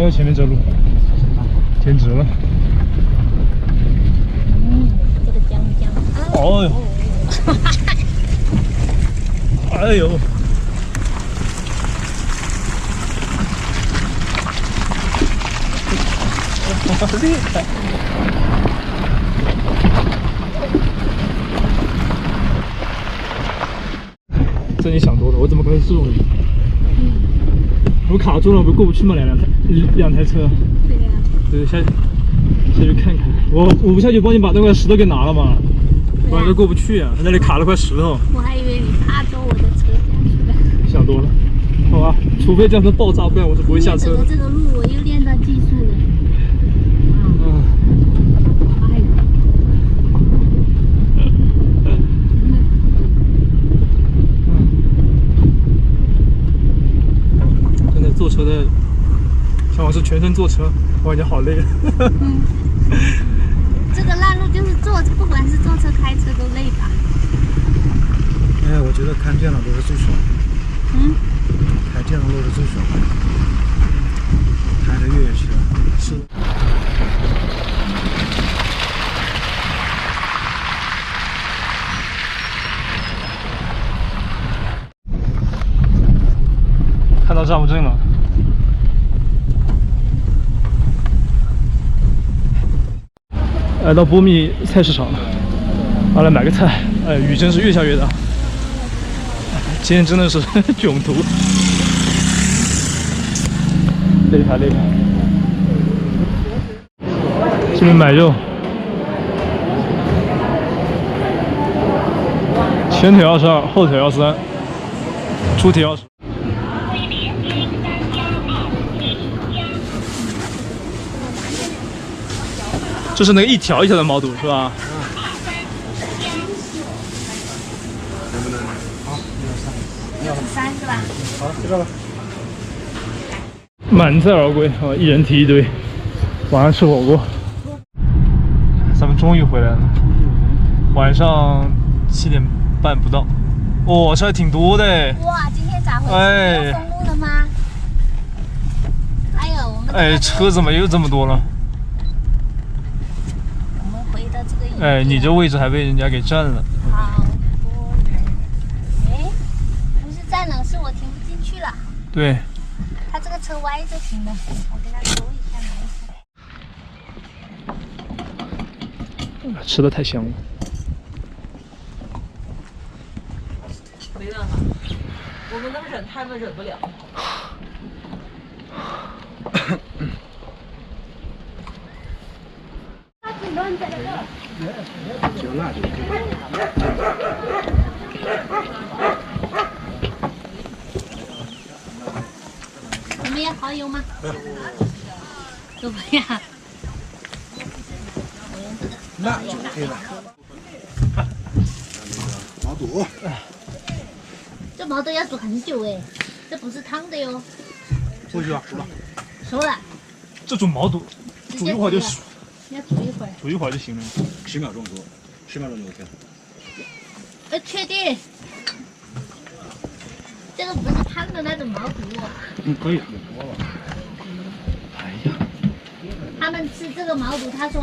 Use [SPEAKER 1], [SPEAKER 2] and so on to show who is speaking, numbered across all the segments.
[SPEAKER 1] 有前面这路，简直了。
[SPEAKER 2] 这个江。
[SPEAKER 1] 哦哟，哎呦，好厉害！这你想多了，我怎么可能这种人？我卡住了，我不过不去吗？两台车。
[SPEAKER 2] 对呀。
[SPEAKER 1] 对，下去看看。我不下去帮你把那块石头给拿了嘛，不然就过不去啊。那里卡了块石头。
[SPEAKER 2] 我还以为你踏着我的车下去了。
[SPEAKER 1] 想多了，好吧，除非这样子爆炸，不然我是不会下车的。
[SPEAKER 2] 这个路我又练到技术了。
[SPEAKER 1] 真的坐车的，像我是全身坐车，我已经好累了。
[SPEAKER 2] 这个烂路就是不管是坐车开车都累吧。
[SPEAKER 3] 哎，我觉得看电脑都是最爽。开电脑路是最爽的，开着越野车是。
[SPEAKER 1] 看到站务证了。来到波密菜市场了，来买个菜。哎，雨真是越下越大，今天真的是囧途，累怕。这边买肉，前腿22，后腿23，猪蹄20。这是那个一条一条的毛肚是吧？
[SPEAKER 3] 能不能？好
[SPEAKER 2] 3是吧？
[SPEAKER 3] 好，知道了。
[SPEAKER 1] 满载而归啊，一人提一堆，晚上吃火锅。咱们终于回来了，晚上7点半不到。哦，这还挺多的。
[SPEAKER 2] 哇，今天咋回事？又封路了吗？哎呦，我们
[SPEAKER 1] 车怎么又这么多了？哎，你这位置还被人家给占了。
[SPEAKER 2] 好多人。哎，不是占了，是我停不进去了。
[SPEAKER 1] 对。
[SPEAKER 2] 他这个车歪着停的，我跟他说一下没事。
[SPEAKER 1] 吃的太香了。
[SPEAKER 4] 没办法，我们能忍，他们忍不了。
[SPEAKER 3] 只有辣就可以。
[SPEAKER 2] 你们要蚝油吗？都不要。
[SPEAKER 3] 辣就可以了。毛肚。
[SPEAKER 2] 这毛豆要煮很久哎，这不是汤的哟。
[SPEAKER 3] 过去吧，熟了。
[SPEAKER 2] 熟了。
[SPEAKER 1] 这种毛肚煮一会儿就熟。
[SPEAKER 2] 要煮一会儿。
[SPEAKER 1] 煮一会儿就行了。
[SPEAKER 3] 10秒钟煮，10秒钟就 OK 了。
[SPEAKER 2] 确定。这个不是汤的那种毛肚。
[SPEAKER 3] 可以。
[SPEAKER 1] 哎呀。
[SPEAKER 2] 他们吃这个毛肚，他说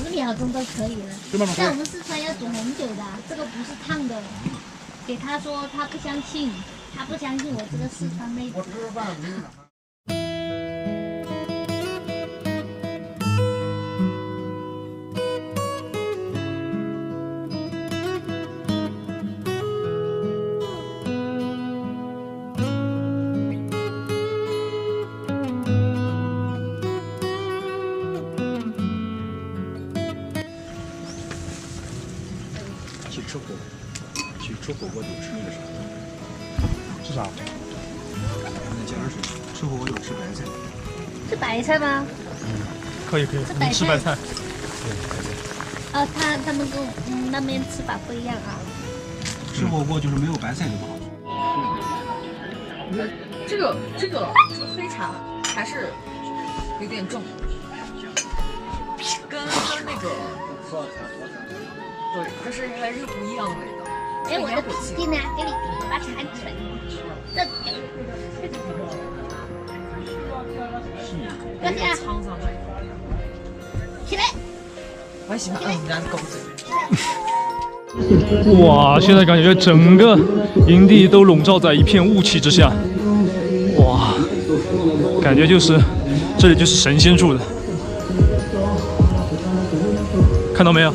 [SPEAKER 2] 10秒钟都可以了。在我们四川要煮很久的，这个不是烫的。给他说他不相信，他不相信我这个四川妹子。
[SPEAKER 3] 吃火锅就吃那个啥，
[SPEAKER 1] 吃啥？
[SPEAKER 3] 那加点水。吃火锅就吃白菜。
[SPEAKER 2] 是白菜吗？
[SPEAKER 1] 可以。你吃白菜。
[SPEAKER 3] 对，白菜。
[SPEAKER 2] 哦，他们跟那边吃法不一样啊。
[SPEAKER 3] 吃火锅就是没有白菜就不好吃。
[SPEAKER 4] 这个黑茶还是有点重，跟那个对，就是还是不一样的味道。
[SPEAKER 2] 哎，我的笔记呢？给你把铲起来。这。对，个下，
[SPEAKER 4] 苍上来。
[SPEAKER 2] 起来。
[SPEAKER 4] 我还喜欢人家狗嘴。
[SPEAKER 1] 哇，现在感觉整个营地都笼罩在一片雾气之下，哇，感觉就是这里就是神仙住的，看到没有？